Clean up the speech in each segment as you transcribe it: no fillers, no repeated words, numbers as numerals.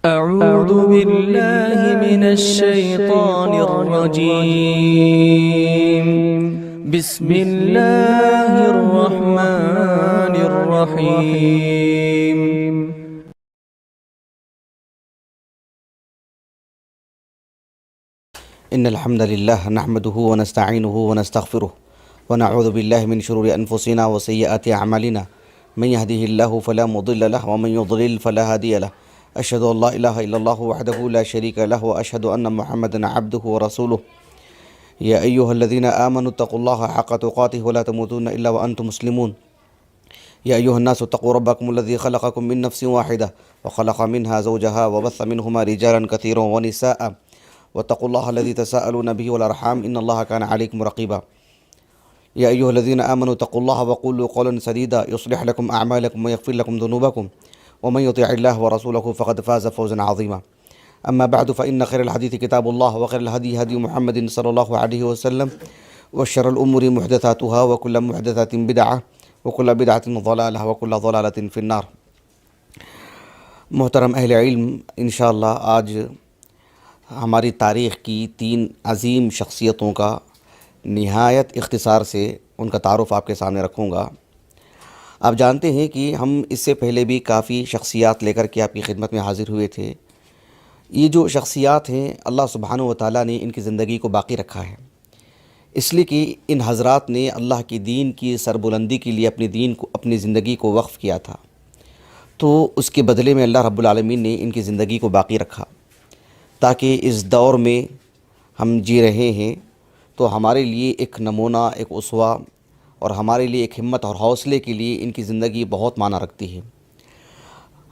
أعوذ بالله من الشيطان الرجيم. بسم الله الرحمن الرحيم. إن الحمد لله نحمده ونستعينه ونستغفره ونعوذ بالله من شرور أنفسنا وسيئات أعمالنا من يهده الله فلا مضل له ومن يضلل فلا هادي له أشهد أن لا إله إلا الله وحده لا شريك له وأشهد أن محمدا عبده ورسوله يا أيها الذين آمنوا اتقوا الله حق تقاته ولا تموتن إلا وأنتم مسلمون يا أيها الناس اتقوا ربكم الذي خلقكم من نفس واحدة وخلق منها زوجها وبث منهما رجالا كثيرا ونساء واتقوا الله الذي تساءلون به والأرحام إن الله كان عليكم رقيبا يا أيها الذين آمنوا اتقوا الله وقولوا قولا سديدا يصلح لكم أعمالكم ويغفر لكم ذنوبكم ومن يطيع الله ورسوله فقد فاز فوزا عظيما أما بعد فإن خير الحديث كتاب الله وخير الهدي هدي محمد صلى الله عليه وسلم وشر الأمور محدثاتها وكل محدثة بدعة وكل بدعة ضلالة وكل ضلالة في النار. محترم اہل علم، انشاءاللہ آج ہماری تاریخ کی 3 عظیم شخصیتوں کا نہایت اختصار سے ان کا تعارف آپ کے سامنے رکھوں گا. آپ جانتے ہیں کہ ہم اس سے پہلے بھی کافی شخصیات لے کر کے آپ کی خدمت میں حاضر ہوئے تھے. یہ جو شخصیات ہیں اللہ سبحانہ و تعالیٰ نے ان کی زندگی کو باقی رکھا ہے، اس لیے کہ ان حضرات نے اللہ کی دین کی سربلندی کے لیے اپنی زندگی کو وقف کیا تھا، تو اس کے بدلے میں اللہ رب العالمین نے ان کی زندگی کو باقی رکھا تاکہ اس دور میں ہم جی رہے ہیں تو ہمارے لیے ایک نمونہ، ایک اسوہ اور ہمارے لیے ایک ہمت اور حوصلے کے لیے ان کی زندگی بہت معنی رکھتی ہے.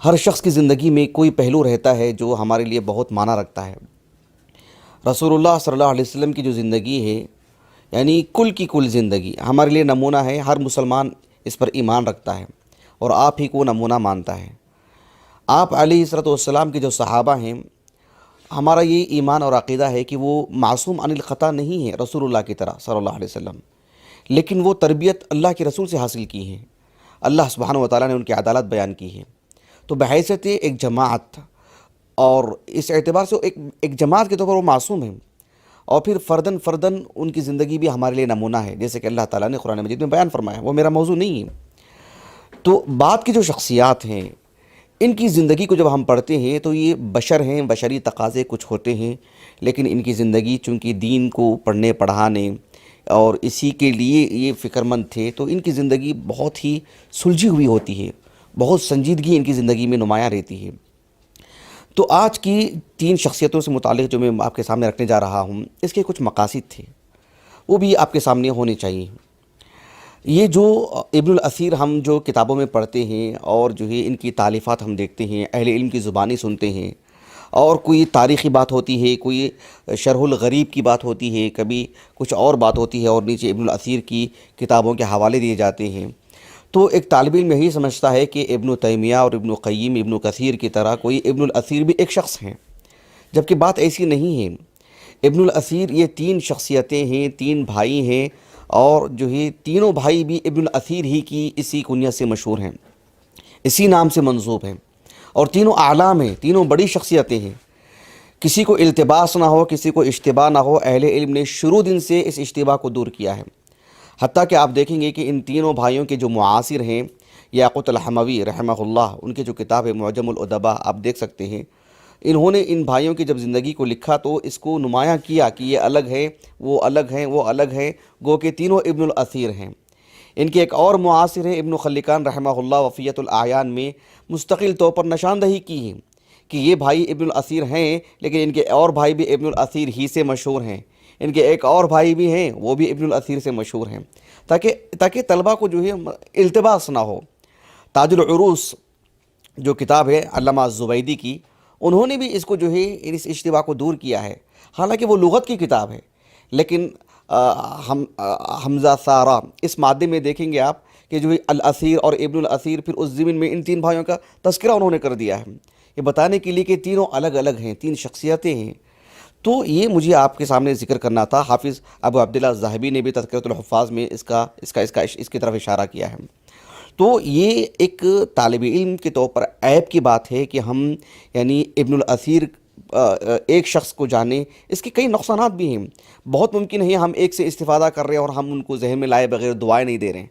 ہر شخص کی زندگی میں کوئی پہلو رہتا ہے جو ہمارے لیے بہت معنی رکھتا ہے. رسول اللہ صلی اللہ علیہ وسلم کی جو زندگی ہے، یعنی کل کی کل زندگی ہمارے لیے نمونہ ہے. ہر مسلمان اس پر ایمان رکھتا ہے اور آپ ہی کو نمونہ مانتا ہے. آپ علیہ السلام کے جو صحابہ ہیں، ہمارا یہ ایمان اور عقیدہ ہے کہ وہ معصوم عن الخطا نہیں ہیں رسول اللہ کی طرح صلی اللہ علیہ وسلم، لیکن وہ تربیت اللہ کے رسول سے حاصل کی ہے. اللہ سبحانہ و تعالیٰ نے ان کی عدالت بیان کی ہے. تو بحیثیت ایک جماعت اور اس اعتبار سے ایک جماعت کے طور پر وہ معصوم ہیں، اور پھر فردن ان کی زندگی بھی ہمارے لیے نمونہ ہے، جیسے کہ اللہ تعالیٰ نے قرآن مجید میں بیان فرمایا. وہ میرا موضوع نہیں ہے. تو بعد کی جو شخصیات ہیں ان کی زندگی کو جب ہم پڑھتے ہیں تو یہ بشر ہیں، بشری تقاضے کچھ ہوتے ہیں، لیکن ان کی زندگی چونکہ دین کو پڑھنے پڑھانے اور اسی کے لیے یہ فکر مند تھے، تو ان کی زندگی بہت ہی سلجھی ہوئی ہوتی ہے، بہت سنجیدگی ان کی زندگی میں نمایاں رہتی ہے. تو آج کی 3 شخصیتوں سے متعلق جو میں آپ کے سامنے رکھنے جا رہا ہوں، اس کے کچھ مقاصد تھے، وہ بھی آپ کے سامنے ہونے چاہیے. یہ جو ابن الاثیر ہم جو کتابوں میں پڑھتے ہیں اور جو ہے ان کی تالیفات ہم دیکھتے ہیں، اہل علم کی زبانی سنتے ہیں، اور کوئی تاریخی بات ہوتی ہے، کوئی شرح الغریب کی بات ہوتی ہے، کبھی کچھ اور بات ہوتی ہے، اور نیچے ابن الاثیر کی کتابوں کے حوالے دیے جاتے ہیں، تو ایک طالب علم یہی سمجھتا ہے کہ ابن تیمیہ اور ابن قیم، ابن کثیر کی طرح کوئی ابن الاثیر بھی ایک شخص ہیں، جبکہ بات ایسی نہیں ہے. ابن الاثیر یہ 3 شخصیتیں ہیں، 3 بھائی ہیں، اور جو ہے تینوں بھائی بھی ابن الاثیر ہی کی اسی کنیت سے مشہور ہیں، اسی نام سے منسوب ہیں، اور تینوں اعلام ہیں، تینوں بڑی شخصیتیں ہیں. کسی کو التباس نہ ہو، کسی کو اشتباہ نہ ہو، اہل علم نے شروع دن سے اس اشتباہ کو دور کیا ہے. حتیٰ کہ آپ دیکھیں گے کہ ان تینوں بھائیوں کے جو معاصر ہیں، یاقوت الحموی رحمہ اللہ، ان کے جو کتاب ہے معجم الادباء، آپ دیکھ سکتے ہیں، انہوں نے ان بھائیوں کی جب زندگی کو لکھا تو اس کو نمایاں کیا کہ یہ الگ ہے، وہ الگ ہیں، وہ الگ ہے، گو کہ تینوں ابن الاثیر ہیں. ان کے ایک اور معاصر ہیں ابن خلکان رحمہ اللہ، وفیۃ الاعیان میں مستقل طور پر نشاندہی کی ہے کہ یہ بھائی ابن الاثیر ہیں، لیکن ان کے اور بھائی بھی ابن الاثیر ہی سے مشہور ہیں. ان کے ایک اور بھائی بھی ہیں، وہ بھی ابن الاثیر سے مشہور ہیں، تاکہ طلبہ کو جو ہے التباس نہ ہو. تاج العروس جو کتاب ہے علامہ الزبیدی کی، انہوں نے بھی اس کو جو ہے اس اشتباہ کو دور کیا ہے. حالانکہ وہ لغت کی کتاب ہے، لیکن حمزہ سارہ اس مادے میں دیکھیں گے آپ کہ جو الاثیر اور ابن الاثیر، پھر اس ضمن میں ان 3 بھائیوں کا تذکرہ انہوں نے کر دیا ہے، یہ بتانے کے لیے کہ تینوں الگ الگ ہیں، 3 شخصیتیں ہیں. تو یہ مجھے آپ کے سامنے ذکر کرنا تھا. حافظ ابو عبداللہ الذہبی نے بھی تذکرۃ الحفاظ میں اس کی طرف اشارہ کیا ہے. تو یہ ایک طالب علم کے طور پر عیب کی بات ہے کہ ہم یعنی ابن الاثیر ایک شخص کو جانیں. اس کے کئی نقصانات بھی ہیں. بہت ممکن ہے ہم ایک سے استفادہ کر رہے ہیں اور ہم ان کو ذہن میں لائے بغیر دعائیں نہیں دے رہے ہیں.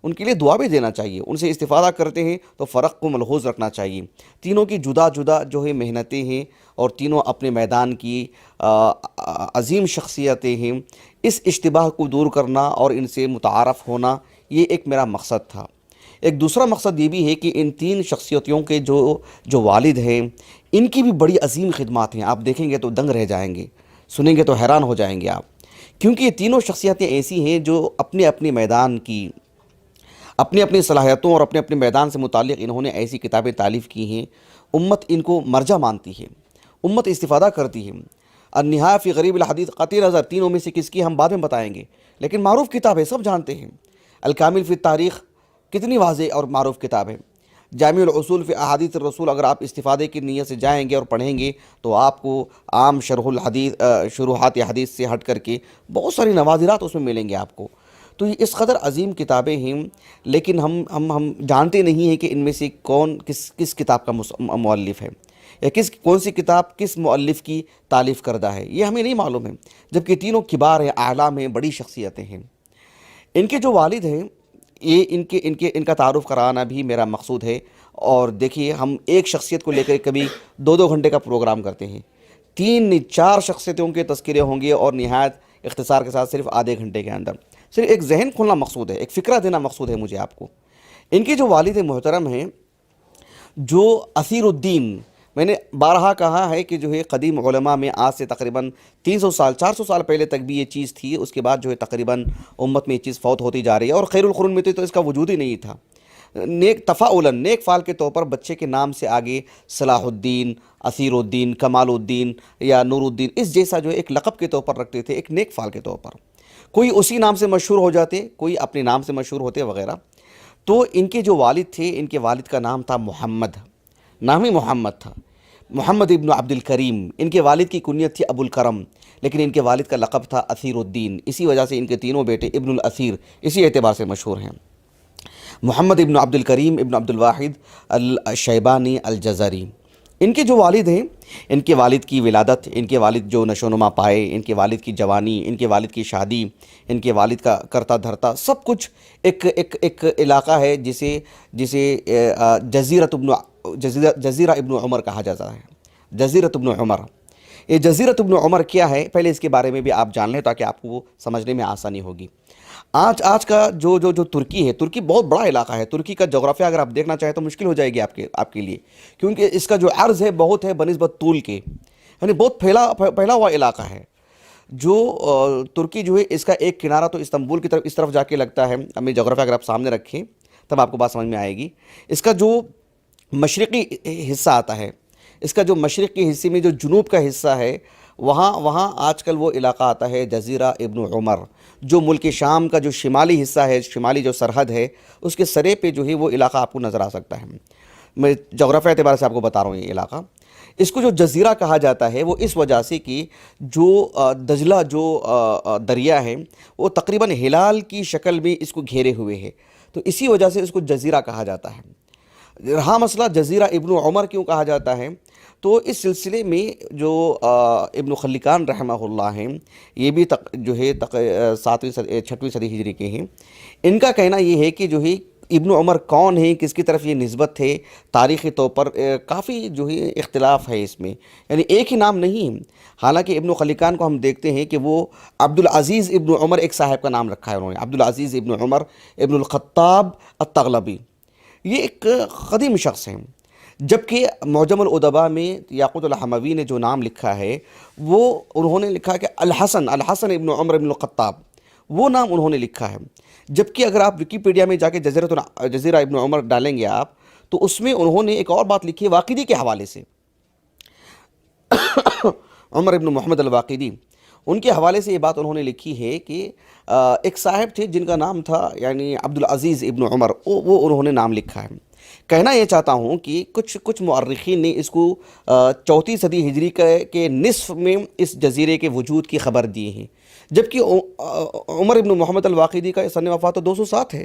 ان کے لیے دعا بھی دینا چاہیے. ان سے استفادہ کرتے ہیں تو فرق کو ملحوظ رکھنا چاہیے. تینوں کی جدا جدا جو ہے محنتیں ہیں اور تینوں اپنے میدان کی عظیم شخصیتیں ہیں. اس اشتباہ کو دور کرنا اور ان سے متعارف ہونا یہ ایک میرا مقصد تھا. ایک دوسرا مقصد یہ بھی ہے کہ ان تین شخصیتوں کے جو والد ہیں ان کی بھی بڑی عظیم خدمات ہیں. آپ دیکھیں گے تو دنگ رہ جائیں گے, سنیں گے تو حیران ہو جائیں گے آپ, کیونکہ یہ تینوں شخصیتیں ایسی ہیں جو اپنے اپنے میدان کی اپنی اپنی صلاحیتوں اور اپنے اپنے میدان سے متعلق انہوں نے ایسی کتابیں تالیف کی ہیں. امت ان کو مرجع مانتی ہے, امت استفادہ کرتی ہے. النہایہ فی غریب الحدیث قطعی نظر تینوں میں سے کس کی ہم بعد میں بتائیں گے, لیکن معروف کتاب ہے, سب جانتے ہیں. الکامل فی التاریخ کتنی واضح اور معروف کتاب ہے. جامع الاصول فی احادیث الرسول اگر آپ استفادے کی نیت سے جائیں گے اور پڑھیں گے تو آپ کو عام شروحات حدیث سے ہٹ کر کے بہت ساری نوادرات اس میں ملیں گے آپ کو. تو یہ اس قدر عظیم کتابیں ہیں, لیکن ہم جانتے نہیں ہیں کہ ان میں سے کون کس کتاب کا مؤلف ہے یا کون سی کتاب کس مؤلف کی تالیف کردہ ہے, یہ ہمیں نہیں معلوم ہے. جبکہ تینوں کبار ہیں, اعلام ہیں, بڑی شخصیتیں ہیں. ان کے جو والد ہیں یہ ان کا تعارف کرانا بھی میرا مقصود ہے. اور دیکھیے ہم ایک شخصیت کو لے کر کبھی 2 گھنٹے کا پروگرام کرتے ہیں, 3-4 شخصیتوں کے تذکرے ہوں گے اور نہایت اختصار کے ساتھ صرف آدھے گھنٹے کے اندر صرف ایک ذہن کھولنا مقصود ہے, ایک فکرہ دینا مقصود ہے مجھے آپ کو. ان کے جو والد محترم ہیں جو اثیر الدین, میں نے بارہا کہا ہے کہ جو ہے قدیم علماء میں آج سے تقریباً 400 سال پہلے تک بھی یہ چیز تھی. اس کے بعد جو ہے تقریباً امت میں یہ چیز فوت ہوتی جا رہی ہے, اور خیر القرون میں تو اس کا وجود ہی نہیں تھا. نیک فعل کے طور پر بچے کے نام سے آگے صلاح الدین, اثیر الدین, کمال الدین یا نور الدین اس جیسا جو ہے ایک لقب کے طور پر رکھتے تھے, ایک نیک فعل کے طور پر. کوئی اسی نام سے مشہور ہو جاتے, کوئی اپنے نام سے مشہور ہوتے وغیرہ. تو ان کے جو والد تھے, ان کے والد کا نام تھا محمد, نام ہی محمد تھا, محمد ابن عبد الکریم. ان کے والد کی کنیت تھی ابو الکرم, لیکن ان کے والد کا لقب تھا اثیر الدین. اسی وجہ سے ان کے تینوں بیٹے ابن الاثیر اسی اعتبار سے مشہور ہیں. محمد ابن عبد الکریم ابن عبد الواحد الشیبانی الجزری. ان کے جو والد ہیں, ان کے والد کی ولادت, ان کے والد جو نشو و نما پائے, ان کے والد کی جوانی, ان کے والد کی شادی, ان کے والد کا کرتا دھرتا سب کچھ ایک علاقہ ہے جسے جزیرہ ابن عمر کہا جاتا ہے. جزیرۃ ابن عمر. یہ جزیرۃ ابن عمر کیا ہے, پہلے اس کے بارے میں بھی آپ جان لیں تاکہ آپ کو سمجھنے میں آسانی ہوگی. آج کا جو ترکی ہے, ترکی بہت بڑا علاقہ ہے. ترکی کا جغرافیہ اگر آپ دیکھنا چاہیں تو مشکل ہو جائے گی آپ کے لیے, کیونکہ اس کا جو عرض ہے بہت ہے بنسبت طول کے, یعنی بہت پھیلا ہوا علاقہ ہے. جو ترکی جو ہے اس کا ایک کنارہ تو استنبول کی طرف اس طرف جا کے لگتا ہے. اپنی جغرافیہ اگر آپ سامنے رکھیں تب آپ کو بات سمجھ میں آئے گی. اس کا جو مشرقی حصہ آتا ہے, اس کا جو مشرقی حصے میں جو جنوب کا حصہ ہے وہاں آج کل وہ علاقہ آتا ہے جزیرہ ابن عمر. جو ملک شام کا جو شمالی حصہ ہے, شمالی جو سرحد ہے, اس کے سرے پہ جو ہے وہ علاقہ آپ کو نظر آ سکتا ہے. میں جغرافیہ اعتبار سے آپ کو بتا رہا ہوں یہ علاقہ. اس کو جو جزیرہ کہا جاتا ہے وہ اس وجہ سے کہ جو دجلہ جو دریا ہے وہ تقریباً ہلال کی شکل میں اس کو گھیرے ہوئے ہے, تو اسی وجہ سے اس کو جزیرہ کہا جاتا ہے. رہا مسئلہ جزیرہ ابن عمر کیوں کہا جاتا ہے, تو اس سلسلے میں جو ابن خلکان رحمہ اللہ ہیں, یہ بھی جو ہے 6ویں صدی ہجری کے ہیں. ان کا کہنا یہ ہے کہ جو ہے ابن عمر کون ہیں, کس کی طرف یہ نسبت تھے, تاریخی طور پر کافی جو ہے اختلاف ہے اس میں, یعنی ایک ہی نام نہیں. حالانکہ ابن خلکان کو ہم دیکھتے ہیں کہ وہ عبدالعزیز ابن عمر ایک صاحب کا نام رکھا ہے انہوں نے, عبدالعزیز ابن عمر ابن الخطاب التغلبی. یہ ایک قدیم شخص ہیں. جبکہ معجم الادباء میں یاقوت الحموی نے جو نام لکھا ہے وہ انہوں نے لکھا کہ الحسن ابن عمر ابن الخطاب, وہ نام انہوں نے لکھا ہے. جبکہ اگر آپ وکیپیڈیا میں جا کے جزیرہ ابن عمر ڈالیں گے آپ تو اس میں انہوں نے ایک اور بات لکھی ہے واقدی کے حوالے سے. عمر ابن محمد الواقدی, ان کے حوالے سے یہ بات انہوں نے لکھی ہے کہ ایک صاحب تھے جن کا نام تھا یعنی عبدالعزیز ابن عمر, وہ انہوں نے نام لکھا ہے. کہنا یہ چاہتا ہوں کہ کچھ مؤرخین نے اس کو 4 صدی ہجری کے نصف میں اس جزیرے کے وجود کی خبر دی ہے, جبکہ عمر ابن محمد الواقدی کا سن وفات تو 207 ہے.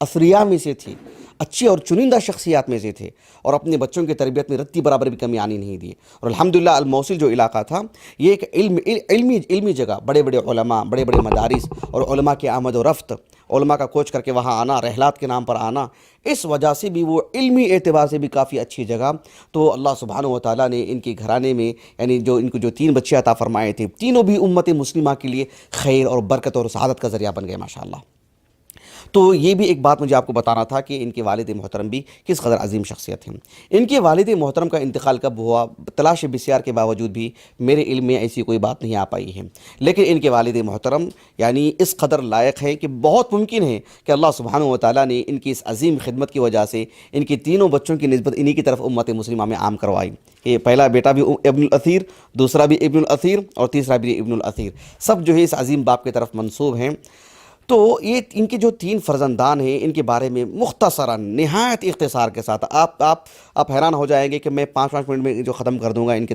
اثریا میں سے تھے، اچھی اور چنندہ شخصیات میں سے تھے، اور اپنے بچوں کی تربیت میں رتی برابر بھی کمی آنے نہیں دی۔ اور الحمدللہ الموصل جو علاقہ تھا یہ ایک علمی جگہ، بڑے بڑے علماء، بڑے بڑے مدارس، اور علماء کی آمد و رفت، علماء کا کوچ کر کے وہاں آنا، رحلات کے نام پر آنا، اس وجہ سے بھی وہ علمی اعتبار سے بھی کافی اچھی جگہ۔ تو اللہ سبحانہ و تعالیٰ نے ان کے گھرانے میں یعنی جو ان کو جو 3 بچے عطا فرمائے تھے، تینوں بھی امت مسلمہ کے لیے خیر اور برکت اور سعادت کا ذریعہ بن گئے ماشاءاللہ۔ تو یہ بھی ایک بات مجھے آپ کو بتانا تھا کہ ان کے والد محترم بھی کس قدر عظیم شخصیت ہیں۔ ان کے والد محترم کا انتقال کب ہوا، تلاش بسیار کے باوجود بھی میرے علم میں ایسی کوئی بات نہیں آ پائی ہے، لیکن ان کے والد محترم یعنی اس قدر لائق ہیں کہ بہت ممکن ہے کہ اللہ سبحانہ و تعالیٰ نے ان کی اس عظیم خدمت کی وجہ سے ان کے تینوں بچوں کی نسبت انہی کی طرف امت مسلمہ میں عام کروائی۔ یہ پہلا بیٹا بھی ابن الاثیر، دوسرا بھی ابن الاثیر، اور تیسرا بھی ابن الاثیر، سب جو ہے اس عظیم باپ کی طرف منسوب ہیں۔ تو یہ ان کے جو 3 فرزندان ہیں ان کے بارے میں مختصراً نہایت اختصار کے ساتھ آپ حیران ہو جائیں گے کہ میں 5 منٹ میں جو ختم کر دوں گا ان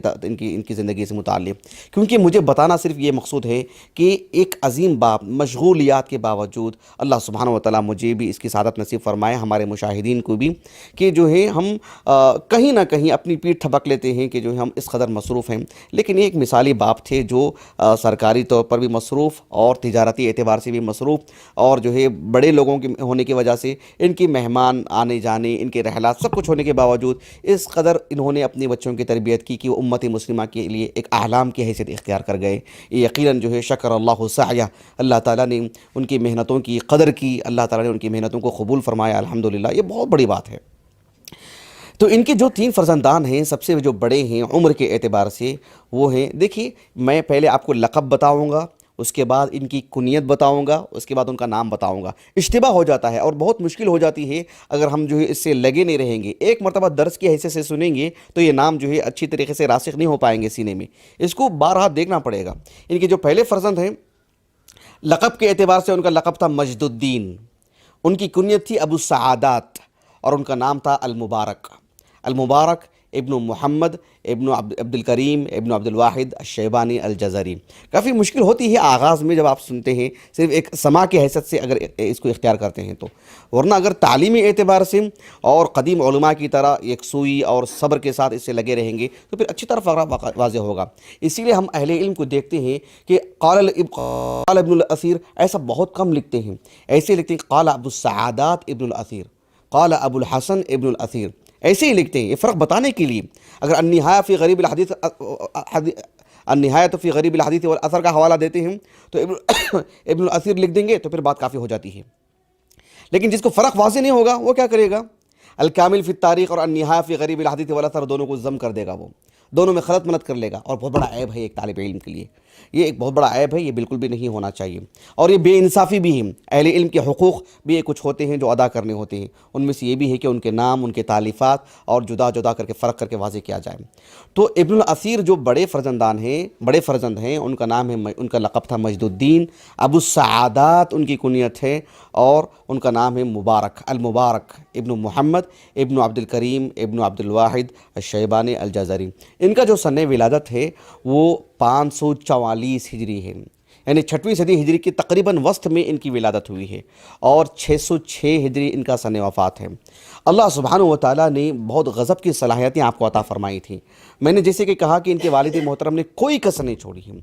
کی زندگی سے متعلق، کیونکہ مجھے بتانا صرف یہ مقصود ہے کہ ایک عظیم باپ مشغولیات کے باوجود اللہ سبحانہ و تعالیٰ مجھے بھی اس کی سعادت نصیب فرمائے، ہمارے مشاہدین کو بھی، کہ جو ہے ہم کہیں نہ کہیں اپنی پیٹھ تھپک لیتے ہیں کہ جو ہے ہم اس قدر مصروف ہیں، لیکن ایک مثالی باپ تھے جو سرکاری طور پر بھی مصروف اور تجارتی اعتبار سے بھی مصروف، اور جو ہے بڑے لوگوں کے ہونے کی وجہ سے ان کی مہمان آنے جانے، ان کے رحلات سب کچھ ہونے کے باوجود اس قدر انہوں نے اپنے بچوں کی تربیت کی کہ وہ امت مسلمہ کے لیے ایک اعلام کی حیثیت اختیار کر گئے۔ یہ یقیناً جو ہے شکر اللہ سعیہ، اللہ تعالیٰ نے ان کی محنتوں کی قدر کی، اللہ تعالیٰ نے ان کی محنتوں کو قبول فرمایا، الحمدللہ، یہ بہت بڑی بات ہے۔ تو ان کے جو 3 فرزندان ہیں، سب سے جو بڑے ہیں عمر کے اعتبار سے وہ ہیں، دیکھیے میں پہلے آپ کو لقب بتاؤں گا، اس کے بعد ان کی کنیت بتاؤں گا، اس کے بعد ان کا نام بتاؤں گا۔ اشتباہ ہو جاتا ہے اور بہت مشکل ہو جاتی ہے اگر ہم جو ہے اس سے لگے نہیں رہیں گے، ایک مرتبہ درس کی حیثیت سے سنیں گے تو یہ نام جو ہے اچھی طریقے سے راسخ نہیں ہو پائیں گے سینے میں، اس کو بارہا دیکھنا پڑے گا۔ ان کے جو پہلے فرزند ہیں، لقب کے اعتبار سے ان کا لقب تھا مجد الدین، ان کی کنیت تھی ابو السعادات، اور ان کا نام تھا المبارک۔ المبارک ابن محمد ابن عبد الکریم ابن عبد الواحد الشیبانی الجزری۔ کافی مشکل ہوتی ہے آغاز میں جب آپ سنتے ہیں، صرف ایک سماع کی حیثیت سے اگر اس کو اختیار کرتے ہیں تو، ورنہ اگر تعلیمی اعتبار سے اور قدیم علماء کی طرح یکسوئی اور صبر کے ساتھ اس سے لگے رہیں گے تو پھر اچھی طرح واضح ہوگا۔ اسی لیے ہم اہل علم کو دیکھتے ہیں کہ قال ابن الاثیر ایسا بہت کم لکھتے ہیں، ایسے لکھتے ہیں قال ابو السعادات ابن الاثیر، قال ابو الحسن ابن الاثیر، ایسے ہی لکھتے ہیں، یہ فرق بتانے کے لیے۔ اگر النہایہ فی غریب الحدیث النہایۃ فی غریب الحدیث والاثر کا حوالہ دیتے ہیں تو ابن الاثیر لکھ دیں گے تو پھر بات کافی ہو جاتی ہے، لیکن جس کو فرق واضح نہیں ہوگا وہ کیا کرے گا؟ الکامل فی التاریخ اور النہایہ فی غریب الحدیث والاثر دونوں کو ضم کر دے گا، وہ دونوں میں خلط ملط کر لے گا، اور بہت بڑا عیب ہے ایک طالب علم کے لیے، یہ ایک بہت بڑا عیب ہے، یہ بالکل بھی نہیں ہونا چاہیے، اور یہ بے انصافی بھی ہے۔ اہل علم کے حقوق بھی کچھ ہوتے ہیں جو ادا کرنے ہوتے ہیں، ان میں سے یہ بھی ہے کہ ان کے نام، ان کے تالیفات اور جدا جدا کر کے فرق کر کے واضح کیا جائے۔ تو ابن الاثیر جو بڑے فرزند ہیں، ان کا نام ہے، ان کا لقب تھا مجد الدین، ابو السعادات ان کی کنیت ہے، اور ان کا نام ہے مبارک، المبارک ابن محمد ابن عبد الکریم ابن عبد الواحد الشیبانی الجزری۔ ان کا جو سن ولادت ہے وہ 544 ہجری ہے، یعنی 6ویں صدی ہجری کی تقریباً وسط میں ان کی ولادت ہوئی ہے، اور 606 ہجری ان کا سن وفات ہے۔ اللہ سبحانہ و تعالیٰ نے بہت غضب کی صلاحیتیں آپ کو عطا فرمائی تھیں۔ میں نے جیسے کہ کہا کہ ان کے والد محترم نے کوئی کسر نہیں چھوڑی ہے،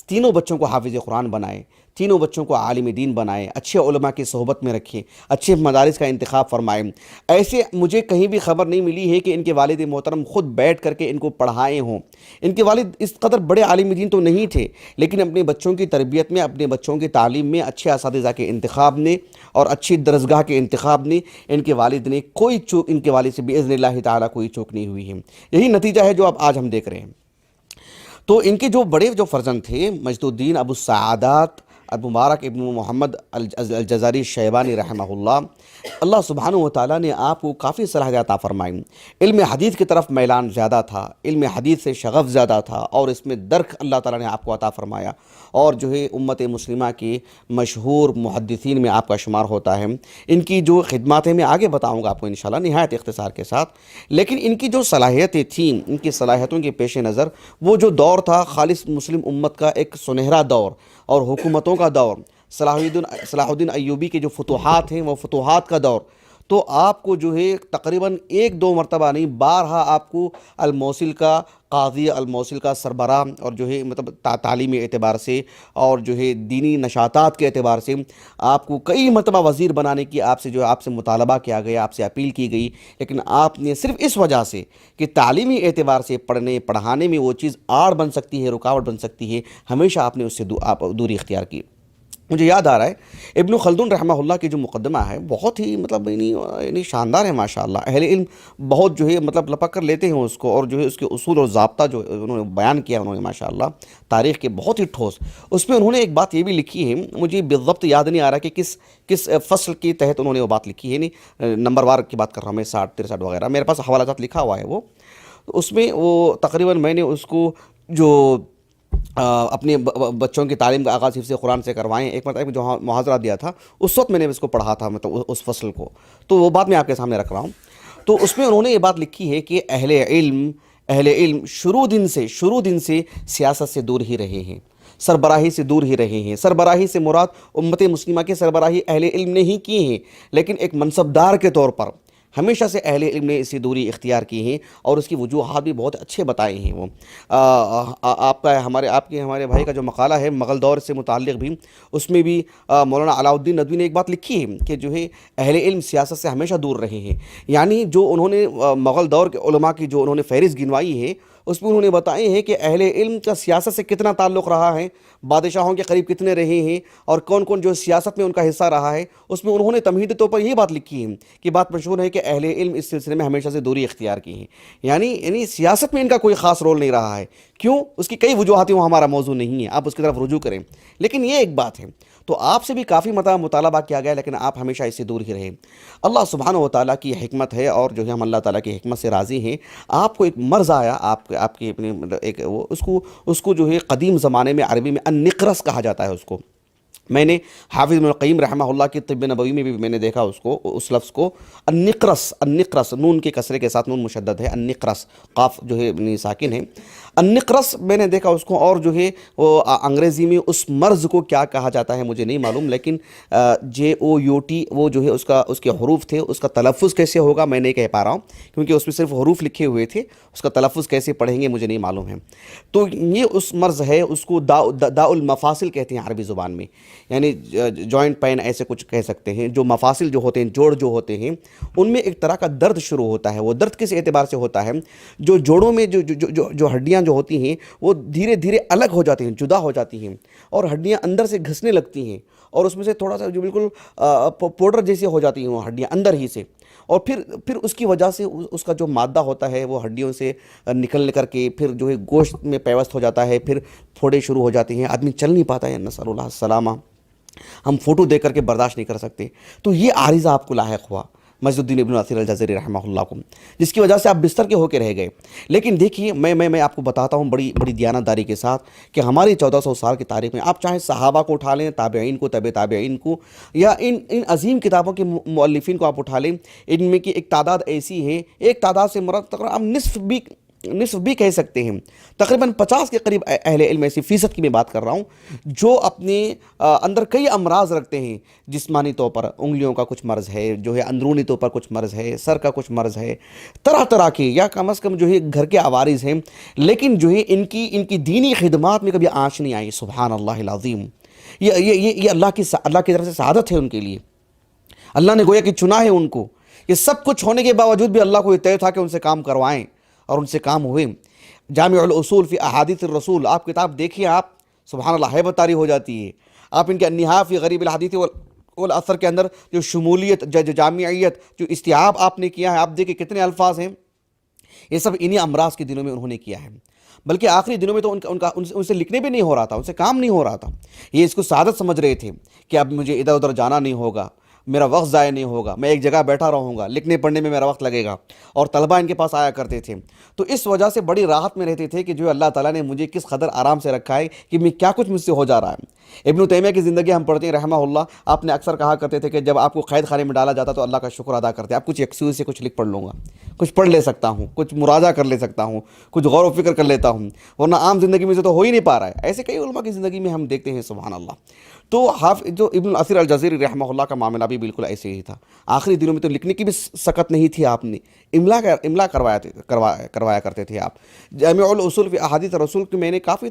تینوں بچوں کو حافظ قرآن بنائے، تینوں بچوں کو عالم دین بنائے، اچھے علماء کی صحبت میں رکھے، اچھے مدارس کا انتخاب فرمائے۔ ایسے مجھے کہیں بھی خبر نہیں ملی ہے کہ ان کے والد محترم خود بیٹھ کر کے ان کو پڑھائے ہوں۔ ان کے والد اس قدر بڑے عالم دین تو نہیں تھے، لیکن اپنے بچوں کی تربیت میں، اپنے بچوں کی تعلیم میں اچھے اساتذہ کے انتخاب نے اور اچھی درسگاہ کے انتخاب نے ان کے والد نے کوئی چوک، ان کے والد سے باذن اللہ تعالیٰ کوئی چوک نہیں ہوئی ہے۔ یہی نتیجہ ہے جو اب آج ہم دیکھ رہے ہیں۔ تو ان کے جو بڑے جو فرزند تھے مجد الدین ابو السعادات المبارک ابن محمد الجزری شیبانی رحمہ اللہ، اللہ سبحانہ و تعالیٰ نے آپ کو کافی صلاحیت عطا فرمائی۔ علم حدیث کی طرف میلان زیادہ تھا، علم حدیث سے شغف زیادہ تھا، اور اس میں درک اللہ تعالیٰ نے آپ کو عطا فرمایا، اور جو ہے امت مسلمہ کے مشہور محدثین میں آپ کا شمار ہوتا ہے۔ ان کی جو خدمات ہیں میں آگے بتاؤں گا آپ کو انشاءاللہ نہایت اختصار کے ساتھ، لیکن ان کی جو صلاحیتیں تھیں، ان کی صلاحیتوں کے پیش نظر وہ جو دور تھا خالص مسلم امت کا ایک سنہرا دور اور حکومتوں کا دور، صلاح الدین ایوبی کے جو فتوحات ہیں وہ فتوحات کا دور، تو آپ کو جو ہے تقریباً 1-2 مرتبہ نہیں، بارہا آپ کو الموصل کا قاضی، الموصل کا سربراہ، اور جو ہے مطلب تعلیمی اعتبار سے اور جو ہے دینی نشاطات کے اعتبار سے آپ کو کئی مرتبہ وزیر بنانے کی آپ سے جو ہے آپ سے مطالبہ کیا گیا، آپ سے اپیل کی گئی، لیکن آپ نے صرف اس وجہ سے کہ تعلیمی اعتبار سے پڑھنے پڑھانے میں وہ چیز آڑ بن سکتی ہے، رکاوٹ بن سکتی ہے، ہمیشہ آپ نے اس سے دوری اختیار کی۔ مجھے یاد آ رہا ہے ابن خلدون رحمہ اللہ کی جو مقدمہ ہے بہت ہی مطلب یعنی شاندار ہے ماشاءاللہ، اہل علم بہت جو ہے مطلب لپک کر لیتے ہیں اس کو، اور جو ہے اس کے اصول اور ضابطہ جو انہوں نے بیان کیا انہوں نے ماشاءاللہ تاریخ کے بہت ہی ٹھوس، اس میں انہوں نے ایک بات یہ بھی لکھی ہے، مجھے بالضبط یاد نہیں آ رہا کہ کس فصل کے تحت انہوں نے وہ بات لکھی ہے، نہیں نمبر وار کی بات کر رہا ہوں میں، 60 63 وغیرہ، میرے پاس حوالہ جات لکھا ہوا ہے وہ، اس میں وہ تقریباً میں نے اس کو جو اپنے بچوں کی تعلیم کا آغاز حفظ قرآن سے کروائیں، ایک مرتبہ جو محاضرہ دیا تھا اس وقت میں نے اس کو پڑھا تھا، مطلب اس فصل کو، تو وہ بات میں آپ کے سامنے رکھ رہا ہوں۔ تو اس میں انہوں نے یہ بات لکھی ہے کہ اہل علم شروع دن سے سیاست سے دور ہی رہے ہیں، سربراہی سے دور ہی رہے ہیں۔ سربراہی سے مراد امت مسلمہ کے سربراہی اہل علم نے ہی کی ہیں، لیکن ایک منصبدار کے طور پر ہمیشہ سے اہل علم نے اسی دوری اختیار کی ہیں، اور اس کی وجوہات بھی بہت اچھے بتائے ہیں۔ وہ آپ کے ہمارے بھائی کا جو مقالہ ہے مغل دور سے متعلق بھی، اس میں بھی مولانا علاء الدین ندوی نے ایک بات لکھی ہے کہ جو ہے اہل علم سیاست سے ہمیشہ دور رہے ہیں، یعنی جو انہوں نے مغل دور کے علماء کی جو انہوں نے فہرست گنوائی ہے اس میں انہوں نے بتائے ہیں کہ اہل علم کا سیاست سے کتنا تعلق رہا ہے، بادشاہوں کے قریب کتنے رہے ہیں، اور کون کون جو سیاست میں ان کا حصہ رہا ہے، اس میں انہوں نے تمہیدی طور پر یہ بات لکھی ہے کہ بات مشہور ہے کہ اہل علم اس سلسلے میں ہمیشہ سے دوری اختیار کی ہے، یعنی سیاست میں ان کا کوئی خاص رول نہیں رہا ہے۔ کیوں؟ اس کی کئی وجوہات ہیں، وہ ہمارا موضوع نہیں ہے، آپ اس کی طرف رجوع کریں، لیکن یہ ایک بات ہے۔ تو آپ سے بھی کافی مطالبہ کیا گیا، لیکن آپ ہمیشہ اس سے دور ہی رہے۔ اللہ سبحانہ و تعالیٰ کی حکمت ہے، اور جو ہے ہم اللہ تعالیٰ کی حکمت سے راضی ہیں۔ آپ کو ایک مرض آیا، آپ کے اپنے ایک وہ اس کو جو ہے قدیم زمانے میں عربی میں النقرس کہا جاتا ہے اس کو۔ میں نے حافظ ابن القیم رحمہ اللہ کی طب نبوی میں بھی میں نے دیکھا اس لفظ کو النقرس، نون کے کسرے کے ساتھ، نون مشدد ہے، النقرس، قاف جو ہے ساکن ہے، النقرس میں نے دیکھا اس کو، اور جو ہے وہ انگریزی میں اس مرض کو کیا کہا جاتا ہے مجھے نہیں معلوم، لیکن JOUT وہ جو ہے اس کے حروف تھے، اس کا تلفظ کیسے ہوگا میں نہیں کہہ پا رہا ہوں، کیونکہ اس میں صرف حروف لکھے ہوئے تھے، اس کا تلفظ کیسے پڑھیں گے مجھے نہیں معلوم ہے۔ تو یہ اس مرض ہے، اس کو داء المفاصل کہتے ہیں عربی زبان میں، یعنی جوائنٹ پین ایسے کچھ کہہ سکتے ہیں، جو مفاصل جو ہوتے ہیں، جوڑ جو ہوتے ہیں، ان میں ایک طرح کا درد شروع ہوتا ہے۔ وہ درد کس اعتبار سے ہوتا ہے؟ جو جوڑوں میں جو ہڈیاں جو ہوتی ہیں وہ دھیرے دھیرے الگ ہو جاتی ہیں، جدا ہو جاتی ہیں، اور ہڈیاں اندر سے گھسنے لگتی ہیں، اور اس میں سے تھوڑا سا جو بالکل پاؤڈر جیسے ہو جاتی ہیں وہ ہڈیاں اندر ہی سے، اور پھر اس کی وجہ سے اس کا جو مادہ ہوتا ہے وہ ہڈیوں سے نکل کر کے پھر جو ہے گوشت میں پیوست ہو جاتا ہے، پھر پھوڑے شروع ہو جاتے ہیں، آدمی چل نہیں پاتا ہے، نسأل اللہ السلامہ، ہم فوٹو دیکھ کر کے برداشت نہیں کر سکتے۔ تو یہ عارضہ آپ کو لاحق ہوا مجد الدین ابن اثیر الجزری رحمہ اللہ کو، جس کی وجہ سے آپ بستر کے ہو کے رہ گئے۔ لیکن دیکھیے میں آپ کو بتاتا ہوں بڑی دیانتداری کے ساتھ کہ ہماری 1400 سال کی تاریخ میں آپ چاہے صحابہ کو اٹھا لیں، تابعین کو، تابعین کو، یا ان عظیم کتابوں کے مؤلفین کو آپ اٹھا لیں، ان میں کی ایک تعداد ایسی ہے، ایک تعداد سے مراد تقریباً آپ نصف بھی کہہ سکتے ہیں، تقریباً 50 کے قریب اہل علم ایسی فیصد کی میں بات کر رہا ہوں، جو اپنے اندر کئی امراض رکھتے ہیں، جسمانی طور پر انگلیوں کا کچھ مرض ہے، جو ہے اندرونی طور پر کچھ مرض ہے، سر کا کچھ مرض ہے، طرح کے، یا کم از کم جو ہے گھر کے عوارض ہیں، لیکن جو ہے ان کی دینی خدمات میں کبھی آنچ نہیں آئی۔ سبحان اللہ العظیم، یہ اللہ کی طرف سے سعادت ہے ان کے لیے، اللہ نے گویا کہ چنا ہے ان کو۔ یہ سب کچھ ہونے کے باوجود بھی اللہ کو یہ طے تھا کہ ان سے کام کروائیں، اور ان سے کام ہوئے۔ جامع الاصول فی احادیث الرسول، آپ کتاب دیکھیے، آپ سبحان اللہ حیبت طاری ہو جاتی ہے۔ آپ ان کے النہا فی غریب الحدیث والاثر کے اندر جو شمولیت، جو جامعیت، جو استیعاب آپ نے کیا ہے، آپ دیکھیں کتنے الفاظ ہیں، یہ سب انہی امراض کے دنوں میں انہوں نے کیا ہے۔ بلکہ آخری دنوں میں تو ان سے لکھنے بھی نہیں ہو رہا تھا، ان سے کام نہیں ہو رہا تھا، یہ اس کو سعادت سمجھ رہے تھے کہ اب مجھے ادھر ادھر جانا نہیں ہوگا، میرا وقت ضائع نہیں ہوگا، میں ایک جگہ بیٹھا رہوں گا، لکھنے پڑھنے میں میرا وقت لگے گا، اور طلبہ ان کے پاس آیا کرتے تھے، تو اس وجہ سے بڑی راحت میں رہتے تھے کہ جو اللہ تعالیٰ نے مجھے کس قدر آرام سے رکھا ہے کہ میں کیا کچھ مجھ سے ہو جا رہا ہے۔ ابن تیمیہ کی زندگی ہم پڑھتے ہیں رحمہ اللہ، آپ نے اکثر کہا کرتے تھے کہ جب آپ کو قید خانے میں ڈالا جاتا تو اللہ کا شکر ادا کرتے، آپ کچھ ایکسکیوز سے کچھ لکھ پڑھ لوں گا، کچھ پڑھ لے سکتا ہوں، کچھ مراجعہ کر لے سکتا ہوں، کچھ غور و فکر کر لیتا ہوں، ورنہ عام زندگی میں سے تو ہو ہی نہیں پا رہا ہے۔ ایسے کئی علماء کی زندگی میں ہم دیکھتے ہیں، سبحان اللہ۔ تو جو ابن الاثیر الجزیری رحمہ اللہ کا معاملہ بھی بالکل ایسے ہی تھا. آخری دنوں میں تو لکھنے کی بھی سکت نہیں تھی آپ نے, املا کروایا کرتے تھے آپ. جامع الاصول فی احادیث رسول کی میں نے کافی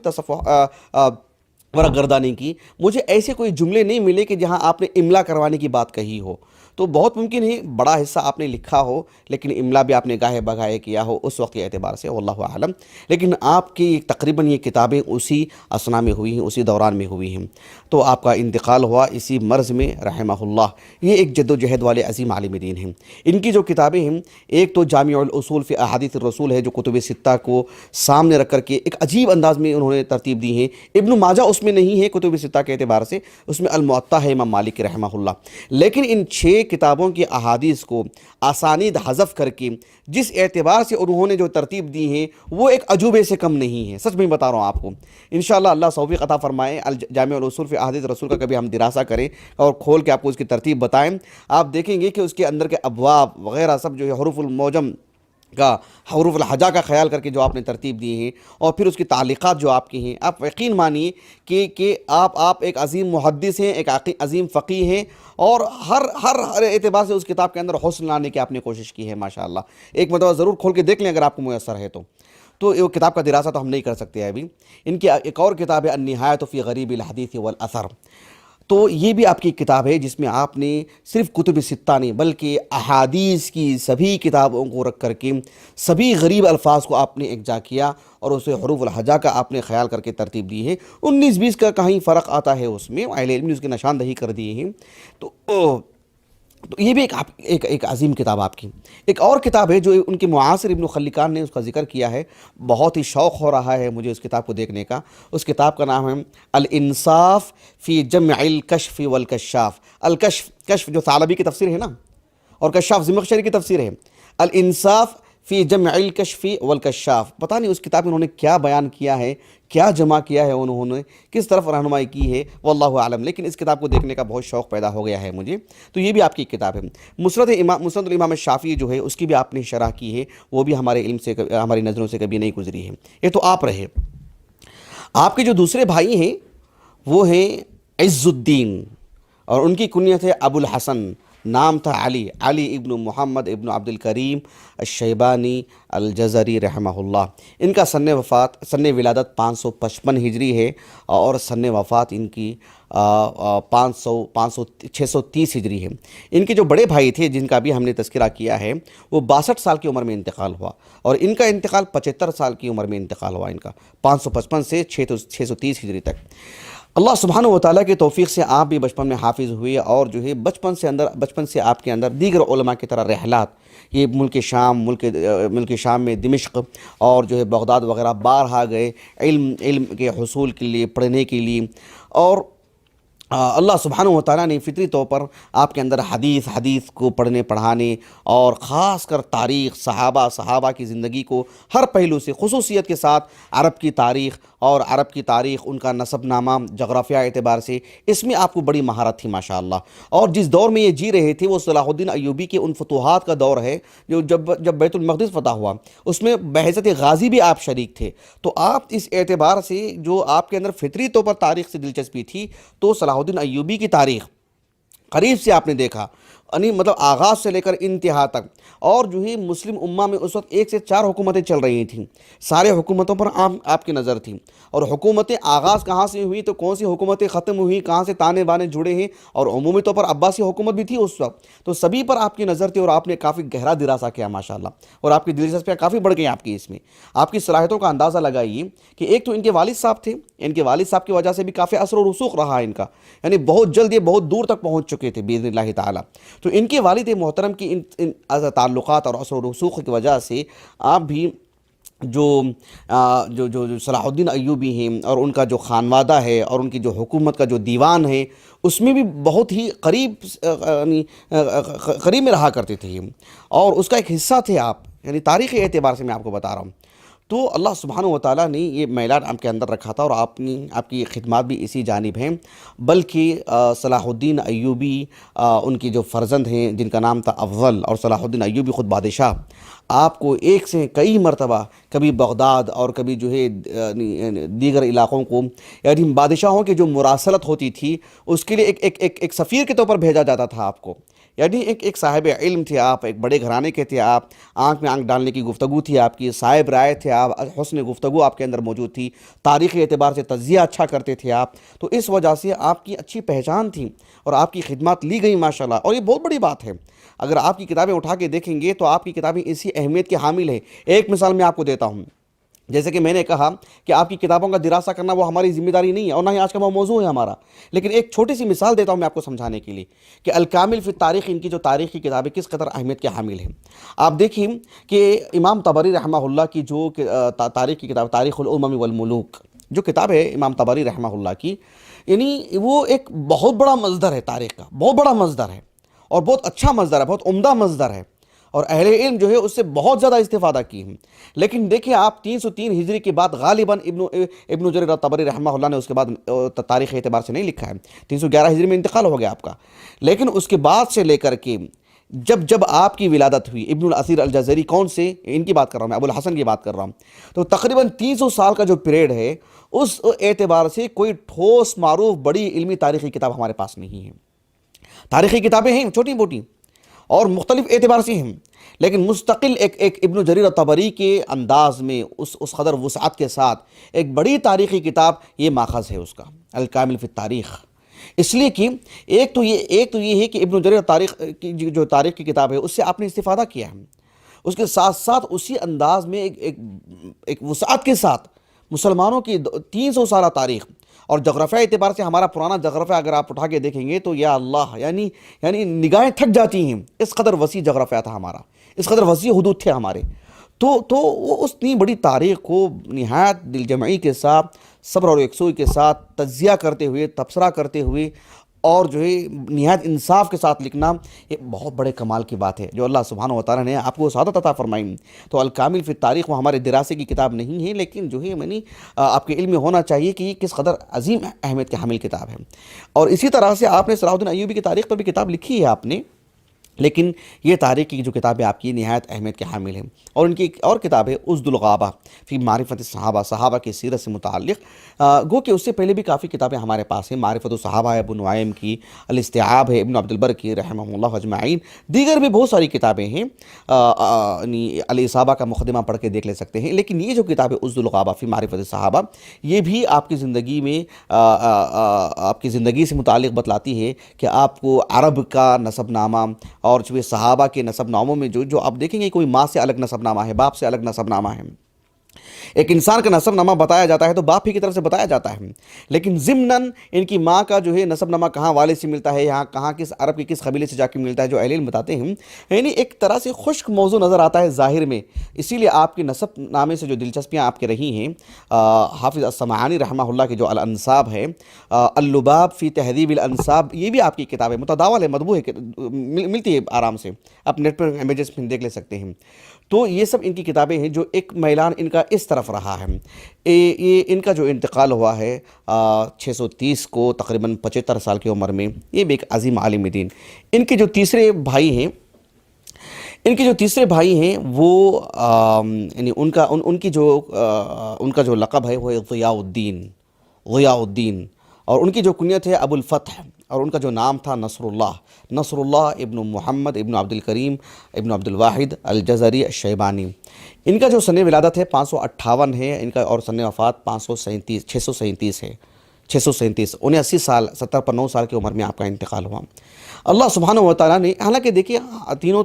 ورق گردانی کی, مجھے ایسے کوئی جملے نہیں ملے کہ جہاں آپ نے املا کروانے کی بات کہی ہو. تو بہت ممکن ہے بڑا حصہ آپ نے لکھا ہو, لیکن املا بھی آپ نے گاہے بگاہے کیا ہو اس وقت کے اعتبار سے, واللہ اعلم. لیکن آپ کی تقریباً یہ کتابیں اسی اثنا میں ہوئی ہیں, اسی دوران میں ہوئی ہیں. تو آپ کا انتقال ہوا اسی مرض میں رحمہ اللہ. یہ ایک جد و جہد والے عظیم عالم دین ہیں. ان کی جو کتابیں ہیں, ایک تو جامع الاصول فی احادیث الرسول ہے, جو کتب ستہ کو سامنے رکھ کر کے ایک عجیب انداز میں انہوں نے ترتیب دی ہے. ابن ماجہ اس میں نہیں ہے کتب ستہ کے اعتبار سے, اس میں الموطا ہے امام مالک رحمہ اللہ. لیکن ان 6 کتابوں کی احادیث کو اسانید حذف کر کے جس اعتبار سے انہوں نے جو ترتیب دی ہے وہ ایک عجوبے سے کم نہیں ہے. سچ میں بتا رہا ہوں آپ کو. انشاءاللہ اللہ توفیق عطا فرمائے, جامع الاصول فی احادیث رسول کا کبھی ہم دراسہ کریں اور کھول کے آپ کو اس کی ترتیب بتائیں. آپ دیکھیں گے کہ اس کے اندر کے ابواب وغیرہ سب جو ہے حروف المعجم کا, حروف الہجا کا خیال کر کے جو آپ نے ترتیب دی ہیں, اور پھر اس کی تعلیقات جو آپ کی ہیں, آپ یقین مانیے کہ آپ ایک عظیم محدث ہیں, ایک عظیم فقیہ ہیں, اور ہر اعتبار سے اس کتاب کے اندر حسن لانے کی آپ نے کوشش کی ہے ماشاءاللہ. ایک مرتبہ ضرور کھول کے دیکھ لیں اگر آپ کو میسر ہے تو یہ کتاب کا دراسہ تو ہم نہیں کر سکتے ابھی. ان کی ایک اور کتاب ہے النہایۃ فی غریب الحدیث والاثر. تو یہ بھی آپ کی کتاب ہے جس میں آپ نے صرف کتب ستہ نہیں بلکہ احادیث کی سبھی کتابوں کو رکھ کر کے سبھی غریب الفاظ کو آپ نے اکجا کیا, اور اسے حروف الہجا کا آپ نے خیال کر کے ترتیب دی ہے. 19-20 کا کہیں فرق آتا ہے اس میں, اہل علم نے اس کی نشاندہی کر دی ہے. تو یہ بھی ایک عظیم کتاب آپ کی. ایک اور کتاب ہے جو ان کے معاصر ابن خلکان نے اس کا ذکر کیا ہے, بہت ہی شوق ہو رہا ہے مجھے اس کتاب کو دیکھنے کا. اس کتاب کا نام ہے الانصاف فی جمع الکشف والکشاف. کشف جو ثعلبی کی تفسیر ہے نا, اور کشاف زمخشری کی تفسیر ہے. الانصاف فی جمع الکشف والکشاف. پتہ نہیں اس کتاب میں انہوں نے کیا بیان کیا ہے, کیا جمع کیا ہے انہوں نے, کس طرف رہنمائی کی ہے, واللہ عالم. لیکن اس کتاب کو دیکھنے کا بہت شوق پیدا ہو گیا ہے مجھے. تو یہ بھی آپ کی کتاب ہے. مسند الامام الشافعی جو ہے اس کی بھی آپ نے شرح کی ہے, وہ بھی ہمارے علم سے, ہماری نظروں سے کبھی نہیں گزری ہے. یہ تو آپ رہے. آپ کے جو دوسرے بھائی ہیں وہ ہیں عز الدین, اور ان کی کنیت ہے ابو الحسن. نام تھا علی ابن محمد ابن عبد الکریم الشیبانی الجزری رحمہ اللہ. ان کا سن ولادت 555 ہجری ہے, اور سن وفات ان کی 630 ہجری ہے. ان کے جو بڑے بھائی تھے جن کا بھی ہم نے تذکرہ کیا ہے, وہ 62 سال کی عمر میں انتقال ہوا, اور ان کا انتقال 75 سال کی عمر میں انتقال ہوا. ان کا 555 سے 630 ہجری تک. اللہ سبحانہ و تعالیٰ کی توفیق سے آپ بھی بچپن میں حافظ ہوئے, اور جو ہے بچپن سے آپ کے اندر دیگر علماء کی طرح رحلات, یہ ملک شام میں دمشق اور جو ہے بغداد وغیرہ بارہا گئے علم کے حصول کے لیے, پڑھنے کے لیے. اور اللہ سبحانہ و تعالیٰ نے فطری طور پر آپ کے اندر حدیث کو پڑھنے پڑھانے, اور خاص کر تاریخ صحابہ کی زندگی کو ہر پہلو سے خصوصیت کے ساتھ عرب کی تاریخ ان کا نسب نامہ جغرافیہ اعتبار سے, اس میں آپ کو بڑی مہارت تھی ماشاءاللہ. اور جس دور میں یہ جی رہے تھے وہ صلاح الدین ایوبی کے ان فتوحات کا دور ہے, جو جب بیت المقدس فتح ہوا اس میں بحیثیت غازی بھی آپ شریک تھے. تو آپ اس اعتبار سے جو آپ کے اندر فطری طور پر تاریخ سے دلچسپی تھی, تو صلاح الدین ایوبی کی تاریخ قریب سے آپ نے دیکھا, یعنی مطلب آغاز سے لے کر انتہا تک. اور جو ہے مسلم امہ میں اس وقت 1 سے 4 حکومتیں چل رہی تھیں, سارے حکومتوں پر آپ کی نظر تھی, اور حکومتیں آغاز کہاں سے ہوئی, تو کون سی حکومتیں ختم ہوئی, کہاں سے تانے بانے جڑے ہیں, اور عمومی طور پر عباسی حکومت بھی تھی اس وقت. تو سبھی پر آپ کی نظر تھی, اور آپ نے کافی گہرا دراسہ کیا ماشاءاللہ, اور آپ کی دلچسپیاں کافی بڑھ گئیں آپ کی اس میں. آپ کی صلاحیتوں کا اندازہ لگائیے کہ ایک تو ان کے والد صاحب تھے, ان کے والد صاحب کی وجہ سے بھی کافی اثر و رسوخ رہا ان کا, یعنی بہت جلد یہ بہت دور تک پہنچ چکے تھے باذن اللہ تعالیٰ. تو ان کے والد محترم کی ان تعلقات اور اثر و رسوخ کی وجہ سے آپ بھی جو صلاح الدین ایوبی ہیں, اور ان کا جو خانوادہ ہے, اور ان کی جو حکومت کا جو دیوان ہے, اس میں بھی بہت ہی قریب میں رہا کرتے تھے, اور اس کا ایک حصہ تھے آپ, یعنی تاریخی اعتبار سے میں آپ کو بتا رہا ہوں. تو اللہ سبحانہ و تعالیٰ نے یہ میلاد آپ کے اندر رکھا تھا, اور آپ کی خدمات بھی اسی جانب ہیں. بلکہ صلاح الدین ایوبی ان کی جو فرزند ہیں جن کا نام تھا افضل, اور صلاح الدین ایوبی خود بادشاہ, آپ کو ایک سے کئی مرتبہ کبھی بغداد اور کبھی جو ہے دیگر علاقوں کو، یعنی بادشاہوں کی جو مراسلت ہوتی تھی اس کے لیے ایک سفیر کے طور پر بھیجا جاتا تھا آپ کو. یعنی ایک صاحب علم تھے آپ، ایک بڑے گھرانے کے تھے آپ، آنکھ میں آنکھ ڈالنے کی گفتگو تھی آپ کی، صاحب رائے تھے آپ، حسن گفتگو آپ کے اندر موجود تھی، تاریخی اعتبار سے تجزیہ اچھا کرتے تھے آپ. تو اس وجہ سے آپ کی اچھی پہچان تھی اور آپ کی خدمات لی گئی ماشاءاللہ. اور یہ بہت بڑی بات ہے. اگر آپ کی کتابیں اٹھا کے دیکھیں گے تو آپ کی کتابیں اسی اہمیت کے حامل ہیں. ایک مثال میں آپ کو دیتا ہوں. جیسے کہ میں نے کہا کہ آپ کی کتابوں کا دراسہ کرنا وہ ہماری ذمہ داری نہیں ہے اور نہ ہی آج کا وہ موضوع ہے ہمارا، لیکن ایک چھوٹی سی مثال دیتا ہوں میں آپ کو سمجھانے کے لیے کہ الکامل فی التاریخ، ان کی جو تاریخی کتابیں کس قدر اہمیت کے حامل ہیں. آپ دیکھیں کہ امام طبری رحمہ اللہ کی جو تاریخ کی کتاب تاریخ الامم والملوک جو کتاب ہے امام طبری رحمہ اللہ کی، یعنی وہ ایک بہت بڑا مصدر ہے تاریخ کا، بہت بڑا مصدر ہے اور بہت اچھا مصدر ہے، بہت عمدہ مصدر ہے، اور اہل علم جو ہے اس سے بہت زیادہ استفادہ کی ہیں. لیکن دیکھیں آپ 303 ہجری کے بعد غالباً ابن جریر طبری رحمہ اللہ نے اس کے بعد تاریخ اعتبار سے نہیں لکھا ہے. 311 ہجری میں انتقال ہو گیا آپ کا. لیکن اس کے بعد سے لے کر کے جب آپ کی ولادت ہوئی، ابن الاثیر الجزری، کون سے؟ ان کی بات کر رہا ہوں میں، ابو الحسن کی بات کر رہا ہوں. تو تقریباً 300 سال کا جو پیریڈ ہے اس اعتبار سے کوئی ٹھوس معروف بڑی علمی تاریخی کتاب ہمارے پاس نہیں ہے. تاریخی کتابیں ہیں چھوٹی موٹی اور مختلف اعتبار سے ہیں، لیکن مستقل ایک ابن جریر طبری کے انداز میں اس قدر وسعت کے ساتھ ایک بڑی تاریخی کتاب یہ ماخذ ہے اس کا الکامل فی التاریخ. اس لیے کہ ایک تو یہ ہے کہ ابن جریر تاریخ کی جو تاریخ کی کتاب ہے اس سے آپ نے استفادہ کیا ہے، اس کے ساتھ ساتھ اسی انداز میں ایک وسعت کے ساتھ مسلمانوں کی 300 سالہ تاریخ اور جغرافیہ اعتبار سے ہمارا پرانا جغرافیہ اگر آپ اٹھا کے دیکھیں گے تو یا اللہ یعنی نگاہیں تھک جاتی ہیں. اس قدر وسیع جغرافیہ تھا ہمارا، اس قدر وسیع حدود تھے ہمارے. تو وہ اس اتنی بڑی تاریخ کو نہایت دل جمعی کے ساتھ، صبر اور یکسوئی کے ساتھ تجزیہ کرتے ہوئے، تبصرہ کرتے ہوئے اور جو ہے نہایت انصاف کے ساتھ لکھنا یہ بہت بڑے کمال کی بات ہے جو اللہ سبحانہ و تعالیٰ نے آپ کو سعادت عطا فرمائی. تو الکامل فی التاریخ وہ ہمارے دراسے کی کتاب نہیں ہے، لیکن جو ہے آپ کے علم میں ہونا چاہیے کہ یہ کس قدر عظیم اہمیت کے حامل کتاب ہے. اور اسی طرح سے آپ نے صلاح الدین ایوبی کی تاریخ پر بھی کتاب لکھی ہے آپ نے، لیکن یہ تاریخ کی جو کتابیں آپ کی نہایت اہمیت کے حامل ہیں. اور ان کی ایک اور کتاب ہے اسد الغابہ فی معرفت الصحابہ، صحابہ کی سیرت سے متعلق. گو کہ اس سے پہلے بھی کافی کتابیں ہمارے پاس ہیں. معرفت الصحابہ ہے ابو نعیم کی، الاستیعاب ہے ابن عبد البر کی رحمہ اللہ اجمعین. دیگر بھی بہت ساری کتابیں ہیں، الاصابہ کا مقدمہ پڑھ کے دیکھ لے سکتے ہیں. لیکن یہ جو کتاب ہے اسد الغابہ فی معرفت الصحابہ، یہ بھی آپ کی زندگی میں آپ کی زندگی سے متعلق بتلاتی ہے کہ آپ کو عرب کا نسب نامہ اور جو صحابہ کے نسب ناموں میں جو آپ دیکھیں گے کوئی ماں سے الگ نسب نامہ ہے، باپ سے الگ نسب نامہ ہے. ایک انسان کا نسب نامہ بتایا جاتا ہے تو باپ ہی کی طرف سے بتایا جاتا ہے، لیکن ضمناً ان کی ماں کا جو ہے نسب نامہ کہاں والد سے ملتا ہے، یہاں کہاں کس عرب کی کس قبیلے سے جا کے ملتا ہے، جو اہل علم بتاتے ہیں. یعنی ایک طرح سے خشک موضوع نظر آتا ہے ظاہر میں. اسی لیے آپ کی نسب نامے سے جو دلچسپیاں آپ کے رہی ہیں، حافظ السمعانی رحمہ اللہ کے جو الانساب ہے، اللباب فی تہذیب الانساب، یہ بھی آپ کی کتاب ہے، متداول ہے، مطبوع ہے، ملتی ہے آرام سے، آپ نیٹ پر امیجز میں دیکھ لے سکتے ہیں. تو یہ سب ان کی کتابیں ہیں جو ایک میلان ان کا اس طرف رہا ہے. یہ ان کا جو انتقال ہوا ہے 630 کو، تقریباً 75 سال کی عمر میں. یہ بھی ایک عظیم عالم دین. ان کے جو تیسرے بھائی ہیں وہ یعنی ان کا جو لقب ہے وہ ضیاء الدین، اور ان کی جو کنیت ہے ابو الفتح، اور ان کا جو نام تھا نصر اللہ ابن محمد ابن عبد الکریم ابن عبد الواحد الجزری الشیبانی. ان کا جو سن ولادت ہے 558 ہے ان کا، اور سن وفات 637 ہے. 79 سال 70 پر 9 سال کی عمر میں آپ کا انتقال ہوا. اللہ سبحانہ و تعالیٰ نے، حالانکہ دیکھیے تینوں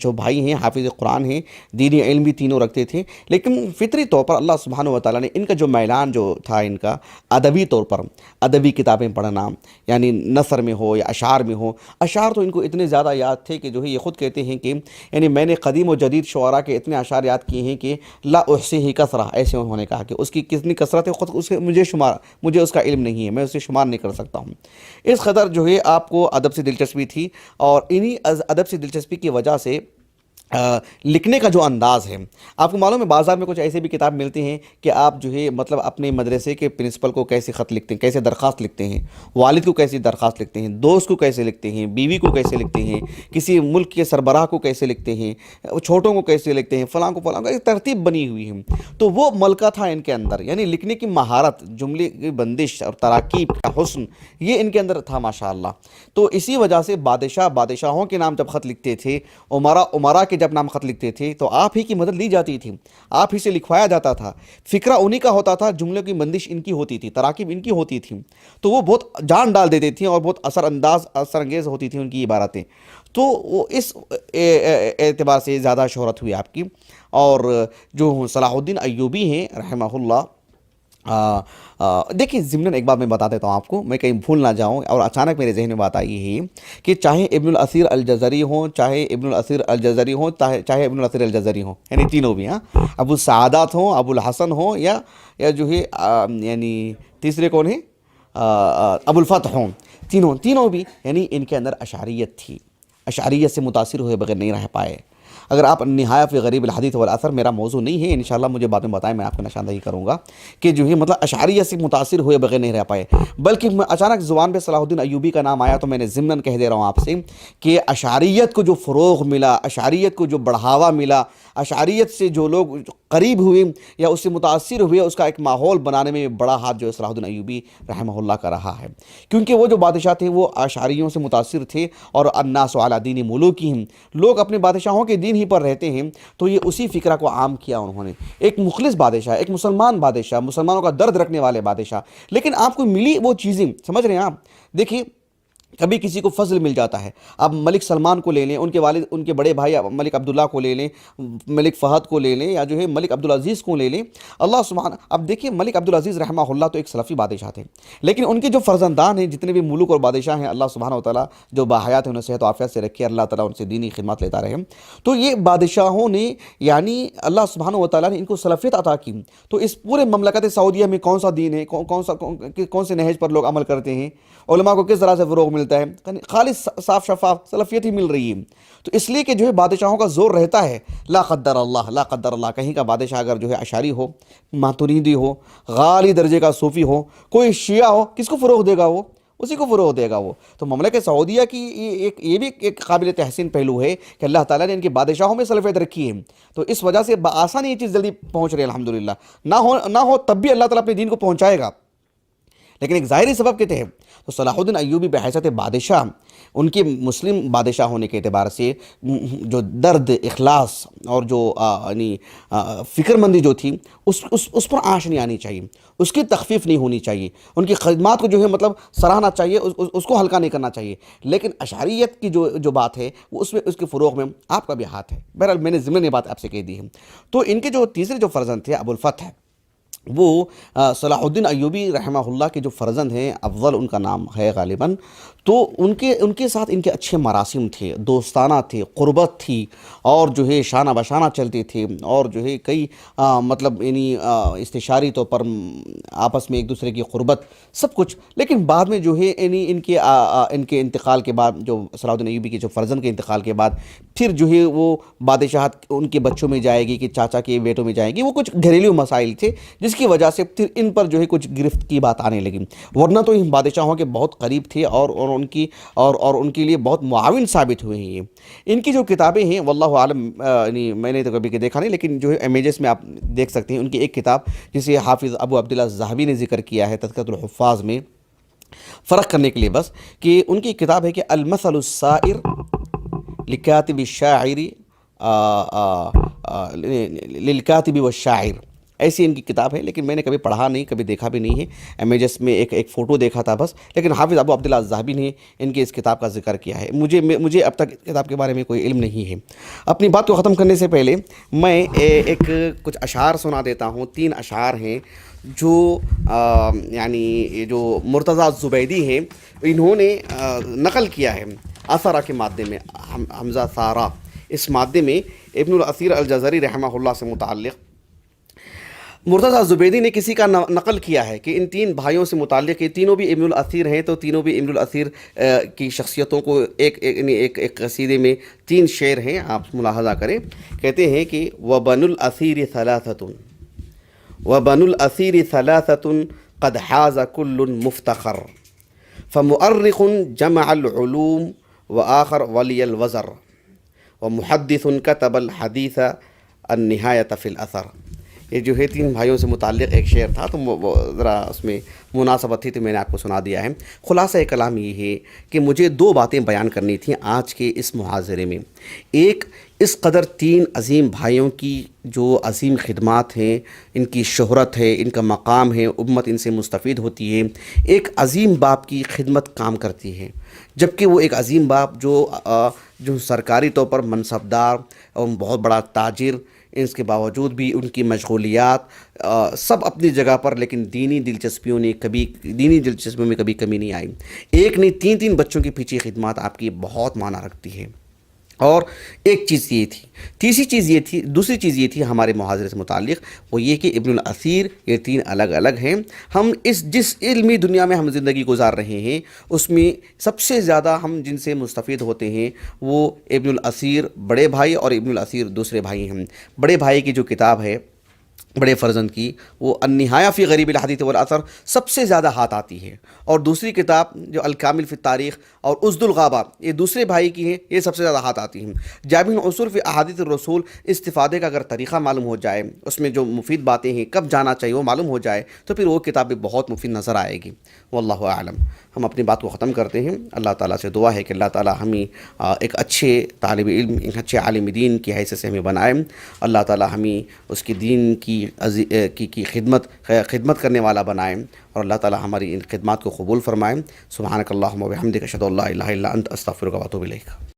جو بھائی ہیں حافظ قرآن ہیں، دینی علم بھی تینوں رکھتے تھے، لیکن فطری طور پر اللہ سبحانہ و تعالیٰ نے ان کا جو میلان جو تھا ان کا ادبی طور پر، ادبی کتابیں پڑھنا، یعنی نثر میں ہو یا اشعار میں ہو. اشعار تو ان کو اتنے زیادہ یاد تھے کہ جو ہے یہ خود کہتے ہیں کہ یعنی میں نے قدیم و جدید شعراء کے اتنے اشعار یاد کیے ہیں کہ لا احصیہ کثرہ، ایسے انہوں نے کہا کہ اس کی کتنی کثرت ہے خود مجھے اس کا علم نہیں ہے، میں اسے شمار نہیں کر سکتا ہوں. اس قدر جو ہے آپ کو ادب سے دلچسپی تھی، اور انہی ادب سے دلچسپی کی وجہ سے لکھنے کا جو انداز ہے. آپ کو معلوم ہے بازار میں کچھ ایسے بھی کتاب ملتے ہیں کہ آپ جو ہے مطلب اپنے مدرسے کے پرنسپل کو کیسے خط لکھتے ہیں, کیسے درخواست لکھتے ہیں, والد کو کیسے درخواست لکھتے ہیں, دوست کو کیسے لکھتے ہیں, بیوی کو کیسے لکھتے ہیں, کسی ملک کے سربراہ کو کیسے لکھتے ہیں, چھوٹوں کو کیسے لکھتے ہیں, فلاں کو ایک ترتیب بنی ہوئی ہے. تو وہ ملکہ تھا ان کے اندر, یعنی لکھنے کی مہارت, جملے کی بندش اور تراکیب کا حسن, یہ ان کے اندر تھا ماشاء اللہ. تو اسی وجہ سے بادشاہوں کے نام جب خط لکھتے تھے, امراء کے جب نام خط لکھتے تھے, تو آپ ہی کی مدد لی جاتی تھی, آپ ہی سے لکھوایا جاتا تھا, فکرہ انہی کا ہوتا تھا, جملے کی بندش ان کی ہوتی تھی, تراکیب ان کی ہوتی تھی. تو وہ بہت جان ڈال دیتے تھیں اور بہت اثر انگیز ہوتی تھیں ان کی عبارتیں. تو وہ اس اعتبار سے زیادہ شہرت ہوئی آپ کی. اور جو صلاح الدین ایوبی ہیں رحمہ اللہ, دیکھیں ضمناً ایک بات میں بتا دیتا ہوں آپ کو, میں کہیں بھول نہ جاؤں, اور اچانک میرے ذہن میں بات آئی ہے کہ چاہے ابن الاثیر الجزری ہوں, چاہے ابن الاثیر الجزری ہوں, یعنی تینوں بھی, ابو السعادات ہوں, ابو الحسن ہوں, یا جو ہے یعنی تیسرے کون ہیں, ابو الفتح ہوں, تینوں بھی یعنی ان کے اندر اشعریت تھی, اشعریت سے متاثر ہوئے بغیر نہیں رہ پائے. اگر آپ نہایہ فی غریب الحدیث والاثر, میرا موضوع نہیں ہے, انشاءاللہ مجھے بعد میں بتائیں, میں آپ کو نشاندہی کروں گا کہ جو ہے مطلب اشعریت سے متاثر ہوئے بغیر نہیں رہ پائے. بلکہ اچانک زبان پہ صلاح الدین ایوبی کا نام آیا تو میں نے ضمناً کہہ دے رہا ہوں آپ سے کہ اشعریت کو جو فروغ ملا, اشعریت کو جو بڑھاوا ملا, اشعریت سے جو لوگ قریب ہوئے یا اس سے متاثر ہوئے, اس کا ایک ماحول بنانے میں بڑا ہاتھ جو صلاح الدین ایوبی رحمہ اللہ کا رہا ہے. کیونکہ وہ جو بادشاہ تھے وہ اشعریوں سے متاثر تھے, اور الناس علی دین ملوکہم, لوگ اپنے بادشاہوں کے دین ہی پر رہتے ہیں. تو یہ اسی فکرہ کو عام کیا انہوں نے, ایک مخلص بادشاہ, ایک مسلمان بادشاہ, مسلمانوں کا درد رکھنے والے بادشاہ. لیکن آپ کو ملی وہ چیزیں, سمجھ رہے ہیں آپ, دیکھیے کبھی کسی کو فضل مل جاتا ہے, اب ملک سلمان کو لے لیں, ان کے والد, ان کے بڑے بھائی ملک عبداللہ کو لے لیں, ملک فہد کو لے لیں, یا جو ہے ملک عبدالعزیز کو لے لیں, اللہ سبحانہ. اب دیکھیں ملک عبدالعزیز رحمہ اللہ تو ایک سلفی بادشاہ تھے, لیکن ان کے جو فرزندان ہیں, جتنے بھی ملوک اور بادشاہ ہیں, اللہ سبحانہ وتعالیٰ جو باحیات ہیں انہیں صحت و عافیت سے رکھے, اللہ تعالیٰ ان سے دینی خدمات لیتا رہے. تو یہ بادشاہوں نے یعنی اللہ سبحانہ وتعالیٰ نے ان کو سلفیت عطا کی. تو اس پورے مملکت سعودیہ میں کون سا دین ہے, کون سے نہج پر لوگ عمل کرتے ہیں, علماء کو کس طرح سے فروغ ملتا ہے, خالص صاف شفاف سلفیت ہی مل رہی ہے. تو اس لیے کہ جو ہے بادشاہوں کا زور رہتا ہے, لا قدر اللہ, کہیں کا بادشاہ اگر جو ہے اشعری ہو, ماتریدی ہو, غالی درجے کا صوفی ہو, کوئی شیعہ ہو, کس کو فروغ دے گا وہ, اسی کو فروغ دے گا وہ. تو مملکت سعودیہ کی یہ بھی ایک قابل تحسین پہلو ہے کہ اللہ تعالیٰ نے ان کے بادشاہوں میں سلفیت رکھی ہے. تو اس وجہ سے بآسانی یہ چیز جلدی پہنچ رہی ہے الحمدللہ. نہ ہو تب بھی اللہ تعالیٰ اپنے دین کو پہنچائے گا, لیکن ایک ظاہری سبب کے تحت. تو صلاح الدین ایوبی بحیثیت بادشاہ, ان کے مسلم بادشاہ ہونے کے اعتبار سے جو درد, اخلاص اور جو یعنی فکر مندی جو تھی اس پر آنچ نہیں آنی چاہیے, اس کی تخفیف نہیں ہونی چاہیے, ان کی خدمات کو جو ہے مطلب سراہنا چاہیے, اس کو ہلکا نہیں کرنا چاہیے. لیکن اشعریت کی جو بات ہے وہ اس کے فروغ میں آپ کا بھی ہاتھ ہے. بہرحال میں نے ضمن یہ بات آپ سے کہہ دی ہے. تو ان کے جو تیسرے جو فرزند تھے ابو الفتح, وہ صلاح الدین ایوبی رحمہ اللہ کے جو فرزند ہیں, افضل ان کا نام ہے غالباً. تو ان کے ساتھ ان کے اچھے مراسم تھے, دوستانہ تھے, قربت تھی, اور جو ہے شانہ بشانہ چلتے تھے, اور جو ہے کئی مطلب یعنی استشاری طور پر آپس میں ایک دوسرے کی قربت, سب کچھ. لیکن بعد میں جو ہے یعنی ان کے انتقال کے بعد, جو صلاح الدین ایوبی کے جو فرزند کے انتقال کے بعد, پھر جو ہے وہ بادشاہت ان کے بچوں میں جائے گی کہ چاچا کے بیٹوں میں جائے گی. وہ کچھ گھریلو مسائل تھے جس کی وجہ سے پھر ان پر جو ہے کچھ گرفت کی بات آنے لگی, ورنہ تو ان بادشاہوں کے بہت قریب تھے اور ان کے لیے بہت معاون ثابت ہوئے ہیں. ان کی جو کتابیں ہیں واللہ عالم, یعنی میں نے تو کبھی دیکھا نہیں, لیکن جو ہے امیجز میں آپ دیکھ سکتے ہیں. ان کی ایک کتاب جسے حافظ ابو عبداللہ الذہبی نے ذکر کیا ہے تذکرۃ الحفاظ میں, فرق کرنے کے لیے بس, کہ ان کی کتاب ہے کہ المثل السائر لکاتب الشاعر للکاتب والشاعر, ایسی ان کی کتاب ہے. لیکن میں نے کبھی پڑھا نہیں, کبھی دیکھا بھی نہیں ہے. امیجز میں ایک فوٹو دیکھا تھا بس. لیکن حافظ ابو عبداللہ الذہبی نے ان کی اس کتاب کا ذکر کیا ہے. مجھے اب تک کتاب کے بارے میں کوئی علم نہیں ہے. اپنی بات کو ختم کرنے سے پہلے میں کچھ اشعار سنا دیتا ہوں. 3 اشعار ہیں جو یعنی جو مرتضی الزبیدی ہیں, انہوں نے نقل کیا ہے اثرہ کے مادے میں, حمزہ ثارہ, اس مادے میں ابن الاثیر الجزری رحمہ اللہ سے متعلق. مرتضیٰ زبیدی نے کسی کا نقل کیا ہے کہ ان تین بھائیوں سے متعلق، یہ تینوں بھی ابن الاثیر ہیں، تو تینوں بھی ابن الاثیر کی شخصیتوں کو ایک قصیدے میں تین شعر ہیں، آپ ملاحظہ کریں. کہتے ہیں کہ وَبَنُو الْأَثِيرِ ثَلَاثَةٌ وَبَنُو الْأَثِيرِ ثَلَاثَةٌ قَدْ حَازَ كُلٌّ مُفْتَخَرٌ فَمُؤَرِّخٌ جَمَعَ الْعُلُومَ وَآخَرُ وَلِيَ الْوَزَرَ وَمُحَدِّثٌ كَتَبَ الْحَدِيثَ النِّهَايَةَ فِي الْأَثَرِ. یہ جو ہے تین بھائیوں سے متعلق ایک شعر تھا، تو ذرا اس میں مناسبت تھی تو میں نے آپ کو سنا دیا ہے. خلاصہ کلام یہ ہے کہ مجھے دو باتیں بیان کرنی تھیں آج کے اس محاضرے میں. ایک، اس قدر تین عظیم بھائیوں کی جو عظیم خدمات ہیں، ان کی شہرت ہے، ان کا مقام ہے، امت ان سے مستفید ہوتی ہے. ایک عظیم باپ کی خدمت کام کرتی ہے، جبکہ وہ ایک عظیم باپ جو سرکاری طور پر منصبدار اور بہت بڑا تاجر، اس کے باوجود بھی ان کی مشغولیات سب اپنی جگہ پر، لیکن دینی دلچسپیوں میں کبھی کمی نہیں آئی. ایک نہیں، تین بچوں کے پیچھے خدمات آپ کی بہت معنی رکھتی ہے. اور ایک چیز یہ تھی، دوسری چیز یہ تھی ہمارے محاضرے سے متعلق، وہ یہ کہ ابن الاثیر یہ تین الگ الگ ہیں. ہم جس علمی دنیا میں ہم زندگی گزار رہے ہیں، اس میں سب سے زیادہ ہم جن سے مستفید ہوتے ہیں وہ ابن الاثیر بڑے بھائی اور ابن الاثیر دوسرے بھائی ہیں. بڑے بھائی کی جو کتاب ہے، بڑے فرزند کی، وہ النہایہ فی غریب الحدیث والاثر سب سے زیادہ ہاتھ آتی ہے. اور دوسری کتاب جو الکامل فی التاریخ اور اسد الغابہ، یہ دوسرے بھائی کی ہیں، یہ سب سے زیادہ ہاتھ آتی ہیں. جامع العصور فی احادیث الرسول، استفادے کا اگر طریقہ معلوم ہو جائے، اس میں جو مفید باتیں ہیں، کب جانا چاہیے وہ معلوم ہو جائے، تو پھر وہ کتاب بھی بہت مفید نظر آئے گی. واللہ اعلم. ہم اپنی بات کو ختم کرتے ہیں. اللہ تعالیٰ سے دعا ہے کہ اللہ تعالیٰ ہمیں ایک اچھے طالب علم، ایک اچھے عالم دین کی حیثیت سے ہمیں بنائے. اللہ تعالیٰ ہمیں اس کے دین کی خدمت کرنے والا بنائیں، اور اللہ تعالیٰ ہماری ان خدمات کو قبول فرمائیں. سبحانک اللہم و بحمدک، اشہد ان لا الہ الا انت، استغفرک و اتوب الیک.